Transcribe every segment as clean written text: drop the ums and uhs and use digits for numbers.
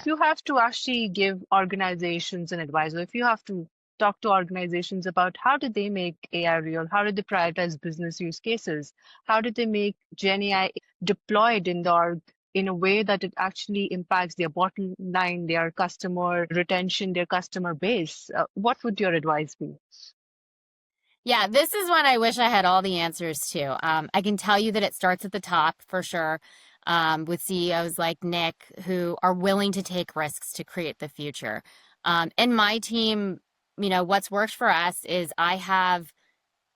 you have to actually give organizations an advice, or if you have to talk to organizations about how did they make AI real, how did they prioritize business use cases, how did they make GenAI deployed in the org in a way that it actually impacts their bottom line, their customer retention, their customer base, what would your advice be? Yeah, this is one I wish I had all the answers to. I can tell you that it starts at the top for sure, with CEOs like Nick who are willing to take risks to create the future. And my team, what's worked for us is I have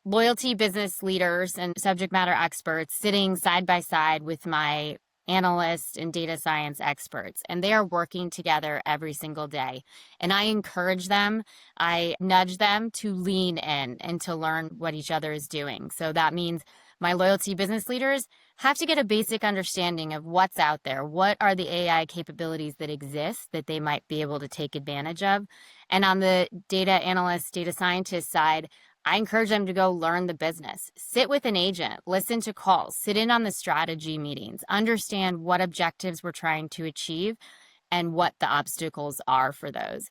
loyalty business leaders and subject matter experts sitting side by side with my analysts and data science experts, and they are working together every single day. And I encourage them, I nudge them to lean in and to learn what each other is doing. So that means my loyalty business leaders have to get a basic understanding of what's out there. What are the AI capabilities that exist that they might be able to take advantage of? And on the data analyst, data scientist side, I encourage them to go learn the business, sit with an agent, listen to calls, sit in on the strategy meetings, understand what objectives we're trying to achieve and what the obstacles are for those.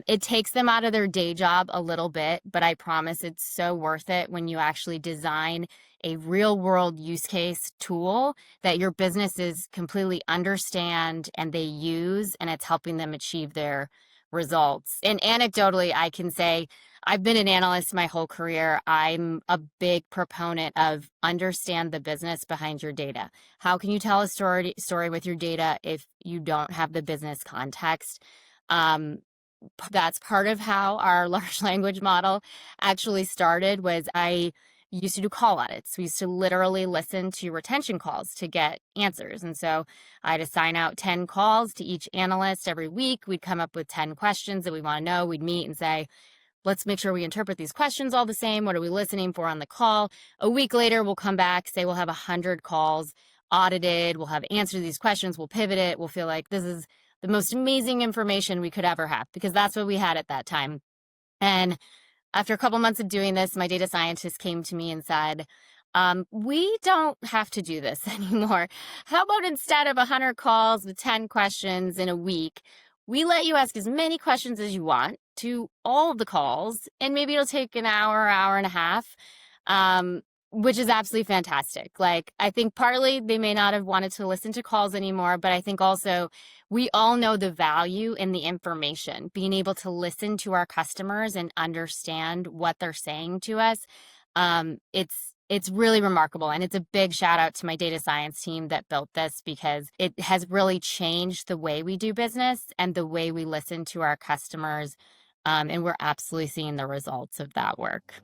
It takes them out of their day job a little bit, but I promise it's so worth it when you actually design a real world use case tool that your businesses completely understand and they use, and it's helping them achieve their results. And anecdotally, I can say I've been an analyst my whole career. I'm a big proponent of understand the business behind your data. How can you tell a story with your data if you don't have the business context? That's part of how our large language model actually started. Was I used to do call audits. We used to literally listen to retention calls to get answers. And so I'd assign out 10 calls to each analyst every week. We'd come up with 10 questions that we want to know. We'd meet and say, let's make sure we interpret these questions all the same. What are we listening for on the call? A week later, we'll come back, say we'll have 100 calls audited. We'll have answered these questions. We'll pivot it. We'll feel like this is the most amazing information we could ever have, because that's what we had at that time. And after a couple months of doing this, my data scientist came to me and said, we don't have to do this anymore. How about instead of 100 calls with 10 questions in a week, we let you ask as many questions as you want to all of the calls, and maybe it'll take an hour, hour and a half, which is absolutely fantastic. Like, I think partly they may not have wanted to listen to calls anymore, but I think also we all know the value in the information, being able to listen to our customers and understand what they're saying to us. It's really remarkable. And it's a big shout out to my data science team that built this, because it has really changed the way we do business and the way we listen to our customers. And we're absolutely seeing the results of that work.